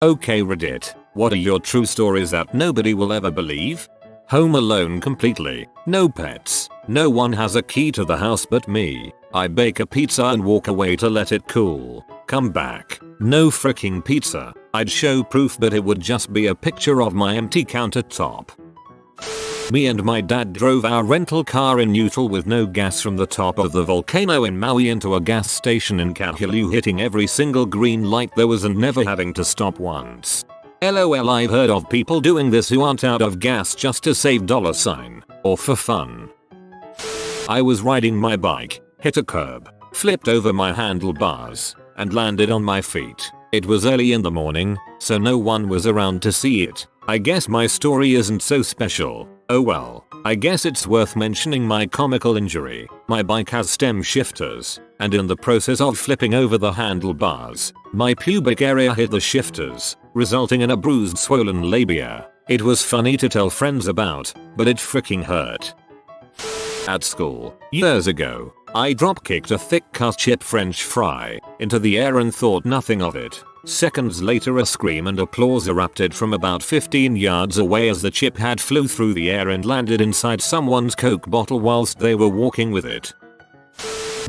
Okay Reddit, what are your true stories that nobody will ever believe? Home alone completely, no pets, no one has a key to the house but me. I bake a pizza and walk away to let it cool. Come back, no freaking pizza. I'd show proof but it would just be a picture of my empty countertop. Me and my dad drove our rental car in neutral with no gas from the top of the volcano in Maui into a gas station in Kahului, hitting every single green light there was and never having to stop once. LOL, I've heard of people doing this who aren't out of gas just to save $, or for fun. I was riding my bike, hit a curb, flipped over my handlebars, and landed on my feet. It was early in the morning, so no one was around to see it. I guess my story isn't so special. Oh well, I guess it's worth mentioning my comical injury. My bike has stem shifters, and in the process of flipping over the handlebars, my pubic area hit the shifters, resulting in a bruised swollen labia. It was funny to tell friends about, but it freaking hurt. At school, years ago, I drop-kicked a thick-cut chip French fry into the air and thought nothing of it. Seconds later a scream and applause erupted from about 15 yards away as the chip had flew through the air and landed inside someone's Coke bottle whilst they were walking with it.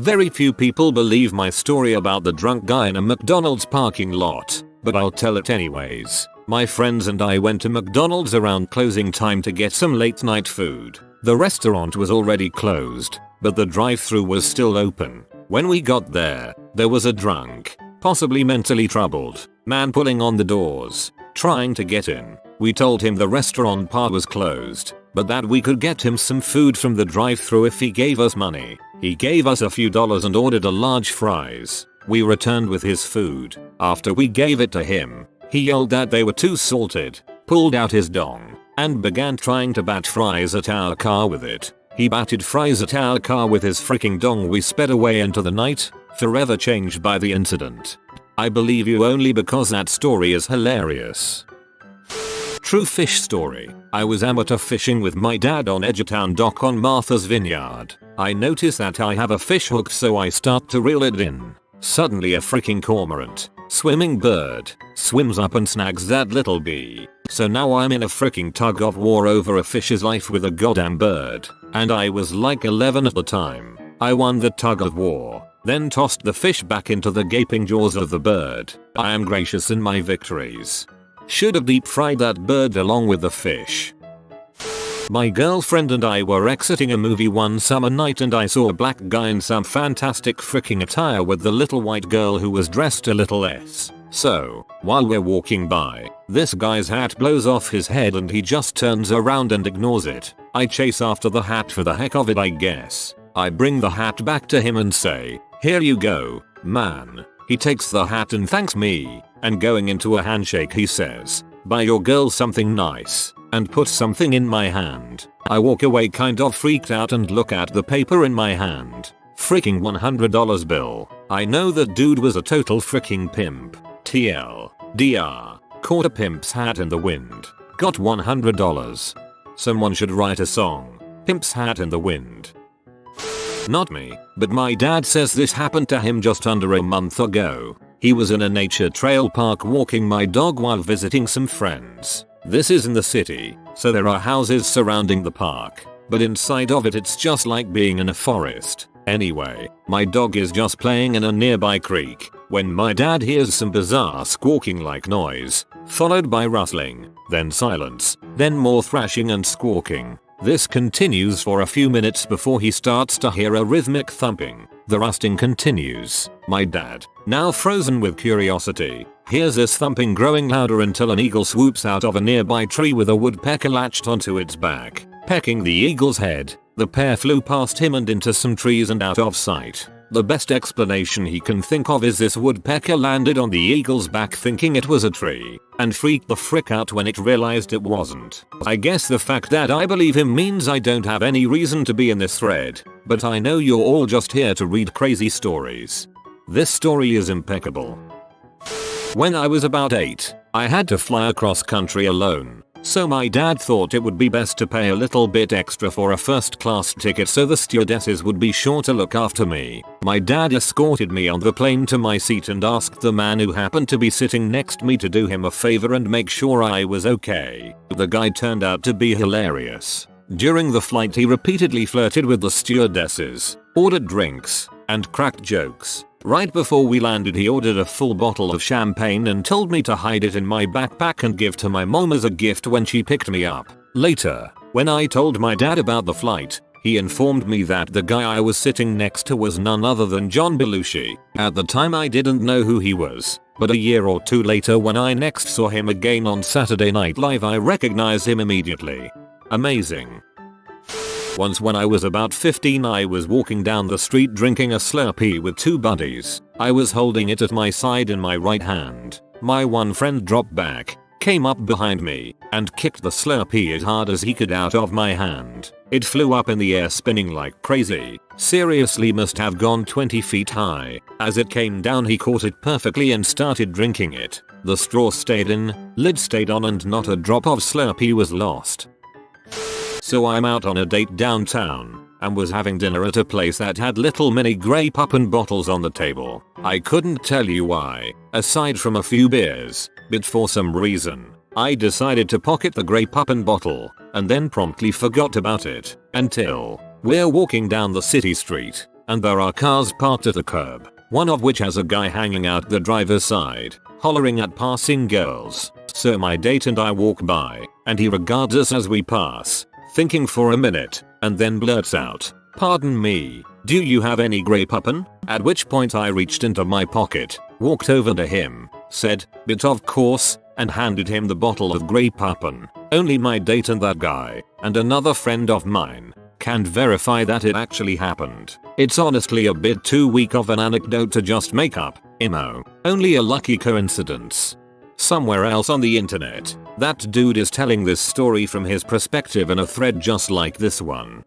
Very few people believe my story about the drunk guy in a McDonald's parking lot, but I'll tell it anyways. My friends and I went to McDonald's around closing time to get some late night food. The restaurant was already closed, but the drive-thru was still open. When we got there was a drunk, possibly mentally troubled, man pulling on the doors, trying to get in. We told him the restaurant part was closed, but that we could get him some food from the drive-thru if he gave us money. He gave us a few dollars and ordered a large fries. We returned with his food. After we gave it to him, he yelled that they were too salted, pulled out his dong, and began trying to bat fries at our car with it. He batted fries at our car with his freaking dong. We sped away into the night, forever changed by the incident. I believe you only because that story is hilarious. True fish story. I was amateur fishing with my dad on Edgertown Dock on Martha's Vineyard. I notice that I have a fish hook, so I start to reel it in. Suddenly a freaking cormorant, swimming bird, swims up and snags that little bee. So now I'm in a freaking tug of war over a fish's life with a goddamn bird. And I was like 11 at the time. I won the tug of war, then tossed the fish back into the gaping jaws of the bird. I am gracious in my victories. Should have deep fried that bird along with the fish. My girlfriend and I were exiting a movie one summer night and I saw a black guy in some fantastic freaking attire with the little white girl who was dressed a little less. So, while we're walking by, this guy's hat blows off his head and he just turns around and ignores it. I chase after the hat for the heck of it, I guess. I bring the hat back to him and say, "Here you go, man." He takes the hat and thanks me, and going into a handshake he says, "Buy your girl something nice," and puts something in my hand. I walk away kind of freaked out and look at the paper in my hand. Freaking $100 bill. I know that dude was a total freaking pimp. TLDR. Caught a pimp's hat in the wind. Got $100. Someone should write a song. Pimp's Hat in the Wind. Not me, but my dad says this happened to him just under a month ago. He was in a nature trail park walking my dog while visiting some friends. This is in the city, so there are houses surrounding the park, but inside of it it's just like being in a forest. Anyway, my dog is just playing in a nearby creek when my dad hears some bizarre squawking like noise, followed by rustling, then silence, then more thrashing and squawking. This continues for a few minutes before he starts to hear a rhythmic thumping. The rustling continues. My dad, now frozen with curiosity, hears this thumping growing louder until an eagle swoops out of a nearby tree with a woodpecker latched onto its back, pecking the eagle's head. The pair flew past him and into some trees and out of sight. The best explanation he can think of is this woodpecker landed on the eagle's back thinking it was a tree, and freaked the frick out when it realized it wasn't. I guess the fact that I believe him means I don't have any reason to be in this thread, but I know you're all just here to read crazy stories. This story is impeccable. When I was about 8, I had to fly across country alone. So my dad thought it would be best to pay a little bit extra for a first class ticket so the stewardesses would be sure to look after me. My dad escorted me on the plane to my seat and asked the man who happened to be sitting next to me to do him a favor and make sure I was okay. The guy turned out to be hilarious. During the flight he repeatedly flirted with the stewardesses, ordered drinks, and cracked jokes. Right before we landed he ordered a full bottle of champagne and told me to hide it in my backpack and give to my mom as a gift when she picked me up. Later, when I told my dad about the flight, he informed me that the guy I was sitting next to was none other than John Belushi. At the time I didn't know who he was, but a year or two later when I next saw him again on Saturday Night Live I recognized him immediately. Amazing. Once when I was about 15 I was walking down the street drinking a Slurpee with two buddies. I was holding it at my side in my right hand. My one friend dropped back, came up behind me, and kicked the Slurpee as hard as he could out of my hand. It flew up in the air spinning like crazy. Seriously must have gone 20 feet high. As it came down he caught it perfectly and started drinking it. The straw stayed in, lid stayed on and not a drop of Slurpee was lost. So I'm out on a date downtown and was having dinner at a place that had little mini Grey Poupon bottles on the table. I couldn't tell you why, aside from a few beers, but for some reason, I decided to pocket the Grey Poupon bottle and then promptly forgot about it until we're walking down the city street and there are cars parked at the curb, one of which has a guy hanging out the driver's side, hollering at passing girls. So my date and I walk by and he regards us as we pass, thinking for a minute, and then blurts out, "Pardon me, do you have any Grey Poupon?" At which point I reached into my pocket, walked over to him, said, "But of course," and handed him the bottle of Grey Poupon. Only my date and that guy, and another friend of mine, can verify that it actually happened. It's honestly a bit too weak of an anecdote to just make up, Imo. Only a lucky coincidence. Somewhere else on the internet, that dude is telling this story from his perspective in a thread just like this one.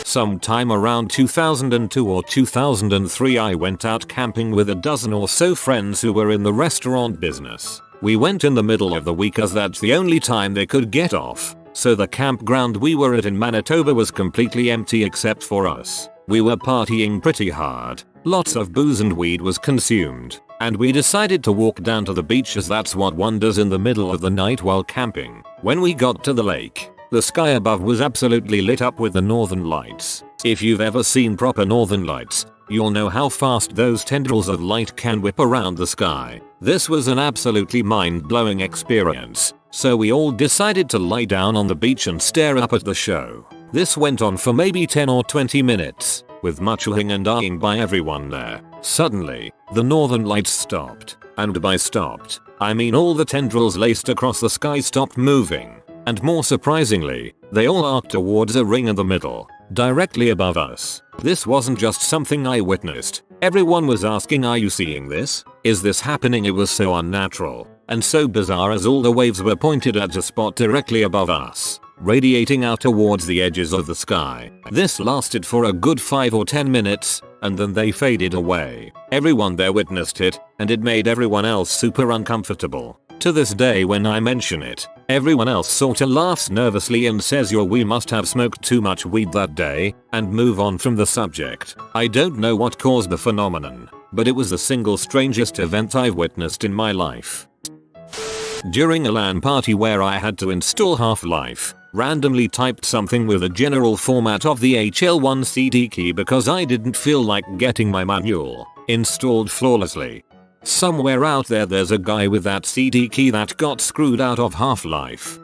Sometime around 2002 or 2003 I went out camping with a dozen or so friends who were in the restaurant business. We went in the middle of the week as that's the only time they could get off, so the campground we were at in Manitoba was completely empty except for us. We were partying pretty hard, lots of booze and weed was consumed, and we decided to walk down to the beach as that's what one does in the middle of the night while camping. When we got to the lake, the sky above was absolutely lit up with the northern lights. If you've ever seen proper northern lights, you'll know how fast those tendrils of light can whip around the sky. This was an absolutely mind-blowing experience, so we all decided to lie down on the beach and stare up at the show. This went on for maybe 10 or 20 minutes, with much oohing and eyeing by everyone there. Suddenly, the northern lights stopped, and by stopped, I mean all the tendrils laced across the sky stopped moving, and more surprisingly, they all arced towards a ring in the middle, directly above us. This wasn't just something I witnessed. Everyone was asking, "Are you seeing this? Is this happening?" It was so unnatural and so bizarre as all the waves were pointed at a spot directly above us, radiating out towards the edges of the sky. This lasted for a good 5 or 10 minutes, and then they faded away. Everyone there witnessed it, and it made everyone else super uncomfortable. To this day when I mention it, everyone else sorta laughs nervously and says we must have smoked too much weed that day, and move on from the subject. I don't know what caused the phenomenon, but it was the single strangest event I've witnessed in my life. During a LAN party where I had to install Half-Life, randomly typed something with a general format of the HL1 CD key because I didn't feel like getting my manual installed flawlessly. Somewhere out there's a guy with that CD key that got screwed out of Half-Life.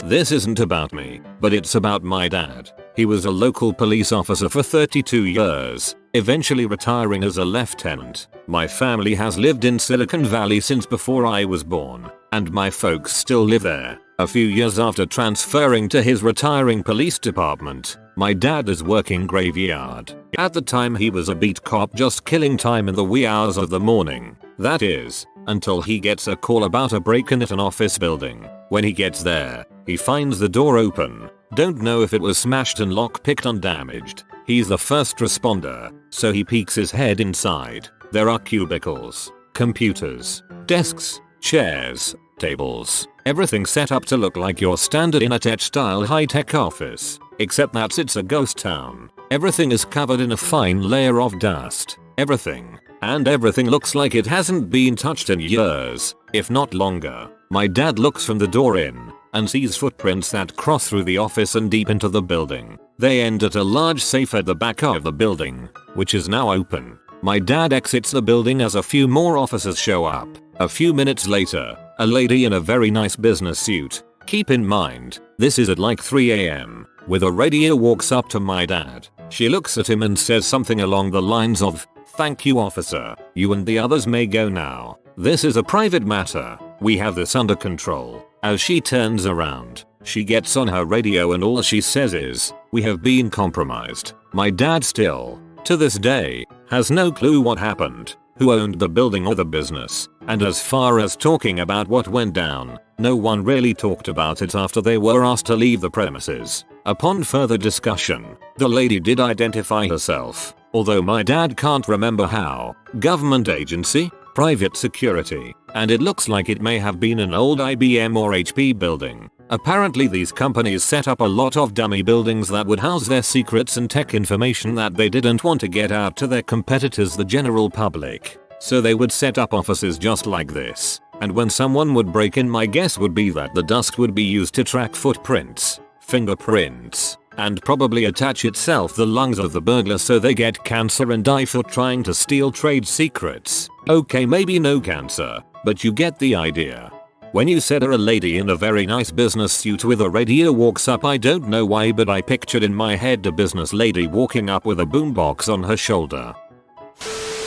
This isn't about me, but it's about my dad. He was a local police officer for 32 years, eventually retiring as a lieutenant. My family has lived in Silicon Valley since before I was born, and my folks still live there. A few years after transferring to his retiring police department, my dad is working graveyard. At the time he was a beat cop just killing time in the wee hours of the morning. That is, until he gets a call about a break-in at an office building. When he gets there, he finds the door open. Don't know if it was smashed and lock-picked undamaged. He's the first responder, so he peeks his head inside. There are cubicles, computers, desks, chairs, tables, everything set up to look like your standard Innertech style high-tech office. Except that it's a ghost town. Everything is covered in a fine layer of dust. Everything. And everything looks like it hasn't been touched in years, if not longer. My dad looks from the door in and sees footprints that cross through the office and deep into the building. They end at a large safe at the back of the building, which is now open. My dad exits the building as a few more officers show up. A few minutes later, a lady in a very nice business suit, keep in mind, this is at like 3 AM, with a radio walks up to my dad. She looks at him and says something along the lines of, "Thank you, officer. You and the others may go now. This is a private matter. We have this under control." As she turns around, she gets on her radio and all she says is, "We have been compromised." My dad still, to this day, has no clue what happened, who owned the building or the business, and as far as talking about what went down, no one really talked about it after they were asked to leave the premises. Upon further discussion, the lady did identify herself, although my dad can't remember how. Government agency, private security, and it looks like it may have been an old IBM or HP building. Apparently these companies set up a lot of dummy buildings that would house their secrets and tech information that they didn't want to get out to their competitors, the general public. So they would set up offices just like this. And when someone would break in, my guess would be that the dust would be used to track footprints, fingerprints, and probably attach itself the lungs of the burglar so they get cancer and die for trying to steal trade secrets. Okay, maybe no cancer, but you get the idea. When you said a lady in a very nice business suit with a radio walks up, I don't know why, but I pictured in my head a business lady walking up with a boombox on her shoulder.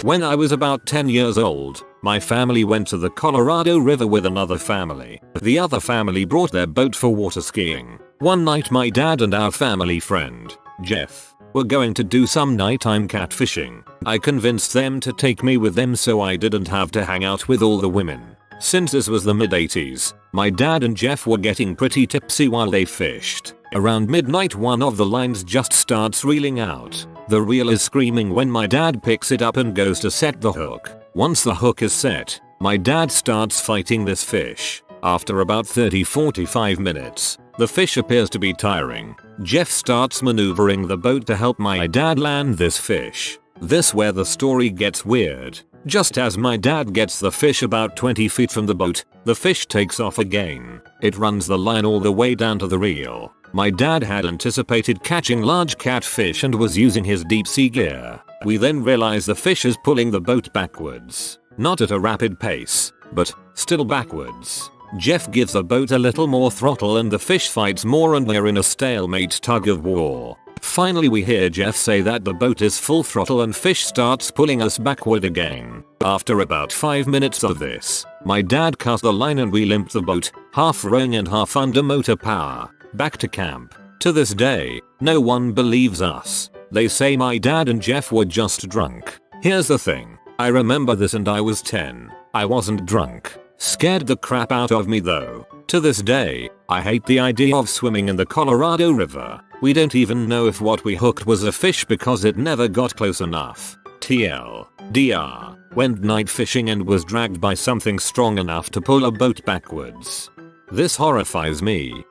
When I was about 10 years old, my family went to the Colorado River with another family. The other family brought their boat for water skiing. One night my dad and our family friend, Jeff, were going to do some nighttime catfishing. I convinced them to take me with them so I didn't have to hang out with all the women. Since this was the mid-80s, my dad and Jeff were getting pretty tipsy while they fished. Around midnight one of the lines just starts reeling out. The reel is screaming when my dad picks it up and goes to set the hook. Once the hook is set, my dad starts fighting this fish. After about 30-45 minutes, the fish appears to be tiring. Jeff starts maneuvering the boat to help my dad land this fish. This where the story gets weird. Just as my dad gets the fish about 20 feet from the boat, the fish takes off again. It runs the line all the way down to the reel. My dad had anticipated catching large catfish and was using his deep sea gear. We then realize the fish is pulling the boat backwards. Not at a rapid pace, but still backwards. Jeff gives the boat a little more throttle and the fish fights more and we're in a stalemate tug of war. Finally we hear Jeff say that the boat is full throttle and fish starts pulling us backward again. After about 5 minutes of this, my dad cast the line and we limped the boat, half rowing and half under motor power, back to camp. To this day, no one believes us. They say my dad and Jeff were just drunk. Here's the thing, I remember this and I was 10. I wasn't drunk. Scared the crap out of me though. To this day, I hate the idea of swimming in the Colorado River. We don't even know if what we hooked was a fish because it never got close enough. TLDR, went night fishing and was dragged by something strong enough to pull a boat backwards. This horrifies me.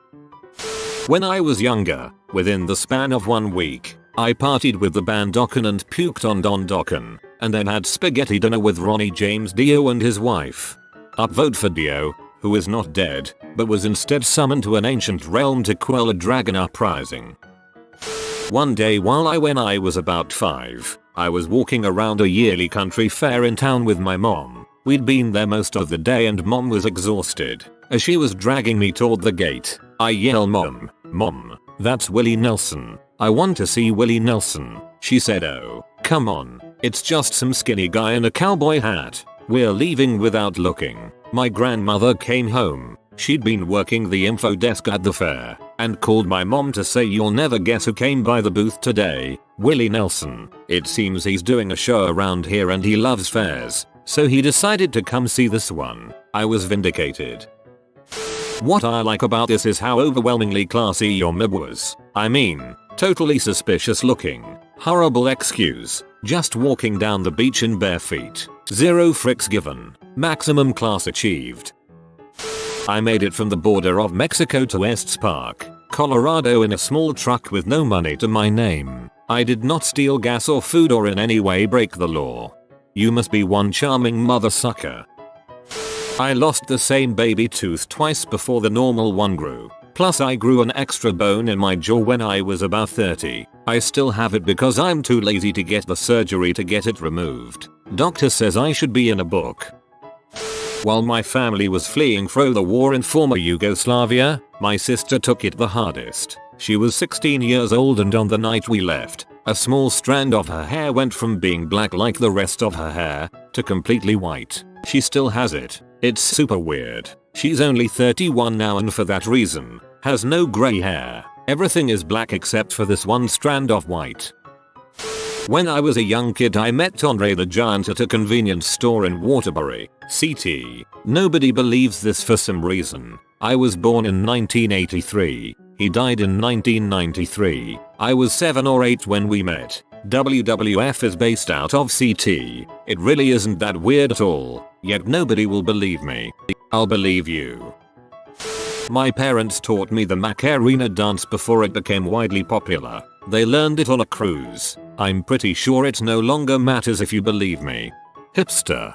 When I was younger, within the span of 1 week, I partied with the band Dokken and puked on Don Dokken, and then had spaghetti dinner with Ronnie James Dio and his wife. Upvote for Dio, who is not dead, but was instead summoned to an ancient realm to quell a dragon uprising. One day when I was about 5, I was walking around a yearly country fair in town with my mom. We'd been there most of the day and mom was exhausted. As she was dragging me toward the gate, I yell, "Mom, Mom, that's Willie Nelson. I want to see Willie Nelson." She said, "Oh, come on, it's just some skinny guy in a cowboy hat." We're leaving without looking. My grandmother came home. She'd been working the info desk at the fair and called my mom to say, "You'll never guess who came by the booth today. Willie Nelson. It seems he's doing a show around here and he loves fairs, so he decided to come see this one." I was vindicated. What I like about this is how overwhelmingly classy your mib was. I mean, totally suspicious looking. Horrible excuse. Just walking down the beach in bare feet. Zero fricks given. Maximum class achieved. I made it from the border of Mexico to Estes Park, Colorado in a small truck with no money to my name. I did not steal gas or food or in any way break the law. You must be one charming mother sucker. I lost the same baby tooth twice before the normal one grew. Plus I grew an extra bone in my jaw when I was about 30. I still have it because I'm too lazy to get the surgery to get it removed. Doctor says I should be in a book. While my family was fleeing from the war in former Yugoslavia, my sister took it the hardest. She was 16 years old and on the night we left, a small strand of her hair went from being black like the rest of her hair to completely white. She still has it. It's super weird. She's only 31 now and for that reason, has no grey hair. Everything is black except for this one strand of white. When I was a young kid I met Andre the Giant at a convenience store in Waterbury, CT. Nobody believes this for some reason. I was born in 1983. He died in 1993. I was 7 or 8 when we met. WWF is based out of CT. It really isn't that weird at all. Yet nobody will believe me. I'll believe you. My parents taught me the Macarena dance before it became widely popular. They learned it on a cruise. I'm pretty sure it no longer matters if you believe me. Hipster.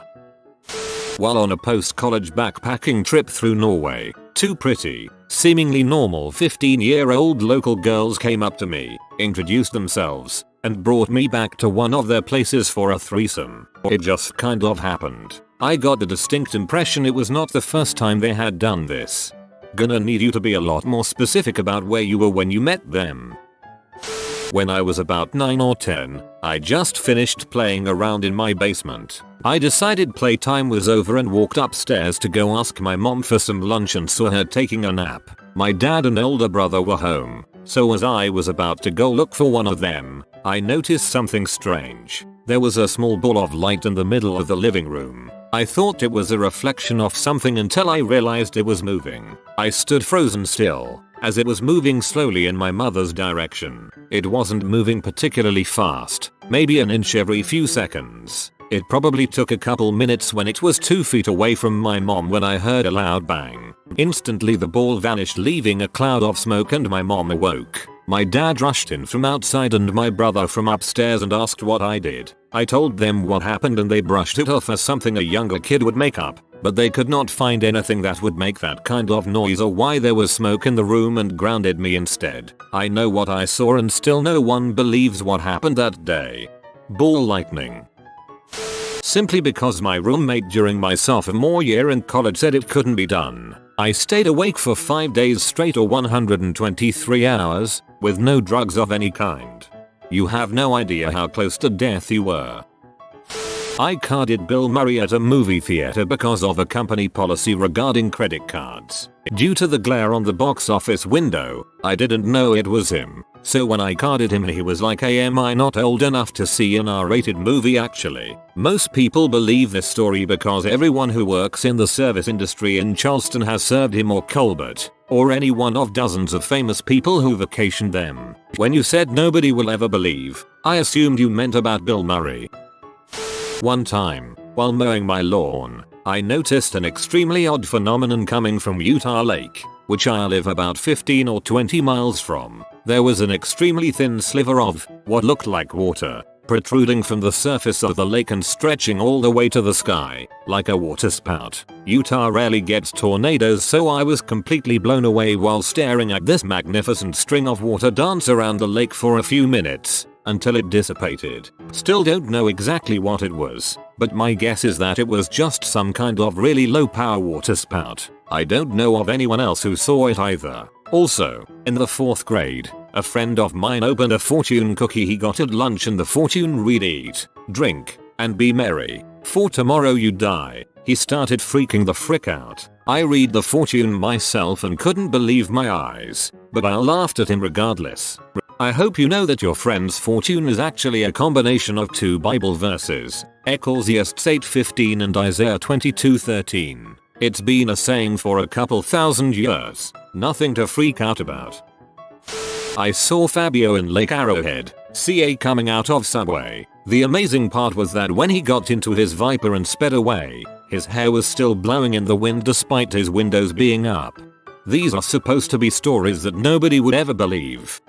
While on a post-college backpacking trip through Norway, two pretty, seemingly normal 15-year-old local girls came up to me, introduced themselves, and brought me back to one of their places for a threesome. It just kind of happened. I got the distinct impression it was not the first time they had done this. Gonna need you to be a lot more specific about where you were when you met them. When I was about 9 or 10, I just finished playing around in my basement. I decided playtime was over and walked upstairs to go ask my mom for some lunch and saw her taking a nap. My dad and older brother were home, so as I was about to go look for one of them, I noticed something strange. There was a small ball of light in the middle of the living room. I thought it was a reflection of something until I realized it was moving. I stood frozen still, as it was moving slowly in my mother's direction. It wasn't moving particularly fast, maybe an inch every few seconds. It probably took a couple minutes when it was 2 feet away from my mom when I heard a loud bang. Instantly the ball vanished leaving a cloud of smoke and my mom awoke. My dad rushed in from outside and my brother from upstairs and asked what I did. I told them what happened and they brushed it off as something a younger kid would make up, but they could not find anything that would make that kind of noise or why there was smoke in the room and grounded me instead. I know what I saw and still no one believes what happened that day. Ball lightning. Simply because my roommate during my sophomore year in college said it couldn't be done. I stayed awake for 5 days straight or 123 hours, with no drugs of any kind. You have no idea how close to death you were. I carded Bill Murray at a movie theater because of a company policy regarding credit cards. Due to the glare on the box office window, I didn't know it was him. So when I carded him he was like, hey, am I not old enough to see an R-rated movie actually? Most people believe this story because everyone who works in the service industry in Charleston has served him or Colbert, or any one of dozens of famous people who vacationed them. When you said nobody will ever believe, I assumed you meant about Bill Murray. One time, while mowing my lawn, I noticed an extremely odd phenomenon coming from Utah Lake, which I live about 15 or 20 miles from. There was an extremely thin sliver of what looked like water protruding from the surface of the lake and stretching all the way to the sky, like a waterspout. Utah rarely gets tornadoes, so I was completely blown away while staring at this magnificent string of water dance around the lake for a few minutes, until it dissipated. Still don't know exactly what it was, but my guess is that it was just some kind of really low power waterspout. I don't know of anyone else who saw it either. Also, in the 4th grade, a friend of mine opened a fortune cookie he got at lunch and the fortune read eat, drink, and be merry, for tomorrow you die. He started freaking the frick out. I read the fortune myself and couldn't believe my eyes, but I laughed at him regardless. I hope you know that your friend's fortune is actually a combination of 2 Bible verses, Ecclesiastes 8:15 and Isaiah 22:13. It's been a saying for a couple thousand years, nothing to freak out about. I saw Fabio in Lake Arrowhead, CA coming out of Subway. The amazing part was that when he got into his Viper and sped away, His hair was still blowing in the wind despite his windows being up. These are supposed to be stories that nobody would ever believe.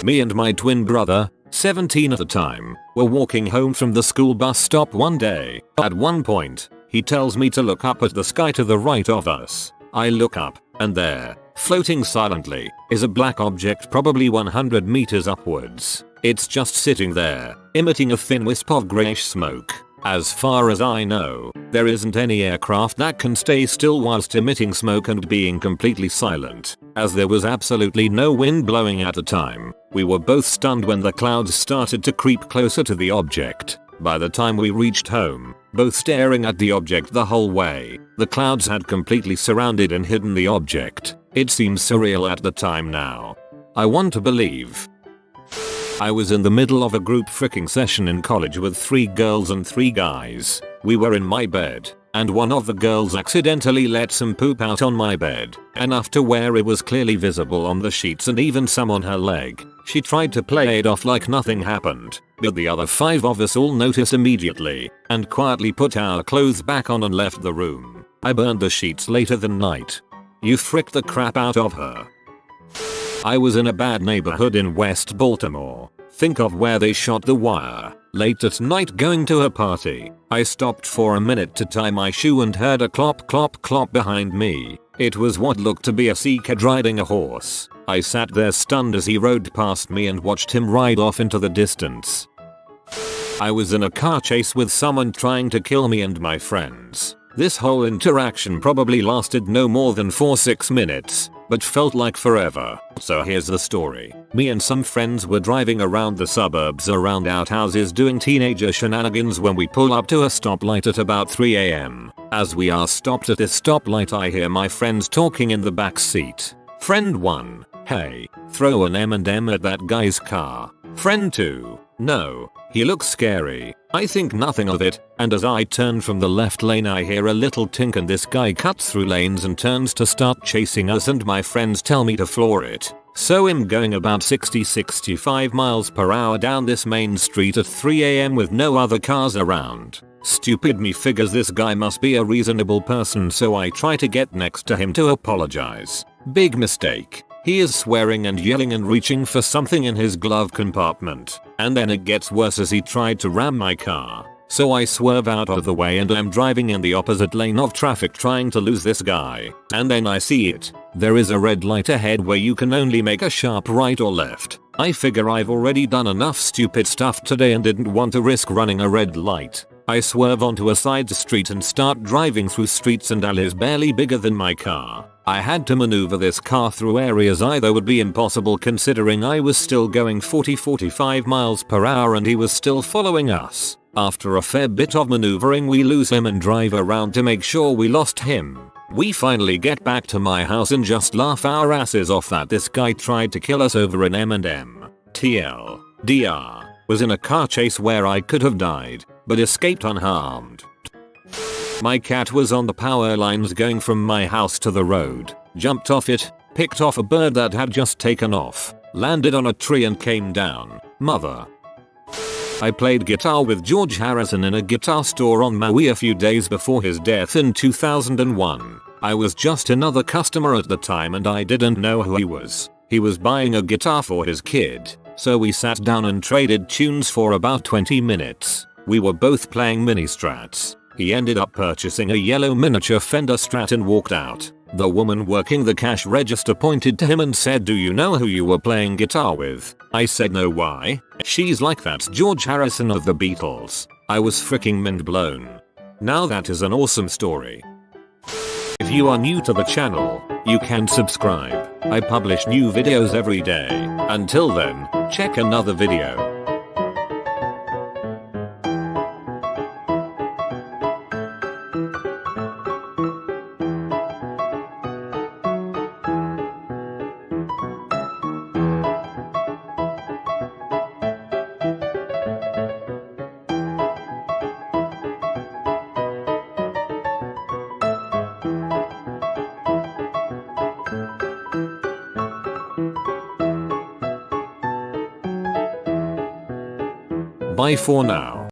Me and my twin brother, 17 at the time, were walking home from the school bus stop one day. At one point, he tells me to look up at the sky to the right of us. I look up, and there, floating silently, is a black object probably 100 meters upwards. It's just sitting there, emitting a thin wisp of greyish smoke. As far as I know, there isn't any aircraft that can stay still whilst emitting smoke and being completely silent, as there was absolutely no wind blowing at the time. We were both stunned when the clouds started to creep closer to the object. By the time we reached home, both staring at the object the whole way, the clouds had completely surrounded and hidden the object. It seems surreal at the time now. I want to believe. I was in the middle of a group fricking session in college with 3 girls and 3 guys. We were in my bed, and one of the girls accidentally let some poop out on my bed, enough to where it was clearly visible on the sheets and even some on her leg. She tried to play it off like nothing happened, but the other 5 of us all noticed immediately, and quietly put our clothes back on and left the room. I burned the sheets later that night. You fricked the crap out of her. I was in a bad neighborhood in West Baltimore. Think of where they shot The Wire. Late at night going to a party. I stopped for a minute to tie my shoe and heard a clop clop clop behind me. It was what looked to be a sea kid riding a horse. I sat there stunned as he rode past me and watched him ride off into the distance. I was in a car chase with someone trying to kill me and my friends. This whole interaction probably lasted no more than 4-6 minutes, but felt like forever. So here's the story. Me and some friends were driving around the suburbs around outhouses doing teenager shenanigans when we pull up to a stoplight at about 3 AM. As we are stopped at this stoplight, I hear my friends talking in the back seat. Friend 1, hey, throw an M&M at that guy's car. Friend 2, no, he looks scary. I think nothing of it, and as I turn from the left lane I hear a little tink and this guy cuts through lanes and turns to start chasing us, and my friends tell me to floor it. So I'm going about 60-65 miles per hour down this main street at 3 AM with no other cars around. Stupid me figures this guy must be a reasonable person, so I try to get next to him to apologize. Big mistake. He is swearing and yelling and reaching for something in his glove compartment. And then it gets worse as he tried to ram my car. So I swerve out of the way and I'm driving in the opposite lane of traffic trying to lose this guy. And then I see it. There is a red light ahead where you can only make a sharp right or left. I figure I've already done enough stupid stuff today and didn't want to risk running a red light. I swerve onto a side street and start driving through streets and alleys barely bigger than my car. I had to maneuver this car through areas either would be impossible considering I was still going 40-45 miles per hour and he was still following us. After a fair bit of maneuvering we lose him and drive around to make sure we lost him. We finally get back to my house and just laugh our asses off that this guy tried to kill us over an M&M. TLDR was in a car chase where I could have died, but escaped unharmed. My cat was on the power lines going from my house to the road, jumped off it, picked off a bird that had just taken off, landed on a tree and came down. Mother. I played guitar with George Harrison in a guitar store on Maui a few days before his death in 2001. I was just another customer at the time and I didn't know who he was. He was buying a guitar for his kid, so we sat down and traded tunes for about 20 minutes. We were both playing mini strats. He ended up purchasing a yellow miniature Fender Strat and walked out. The woman working the cash register pointed to him and said, "Do you know who you were playing guitar with?" I said, "No, why?" She's like, "That's George Harrison of the Beatles." I was freaking mind blown. Now that is an awesome story. If you are new to the channel, you can subscribe. I publish new videos every day. Until then, check another video. Bye for now.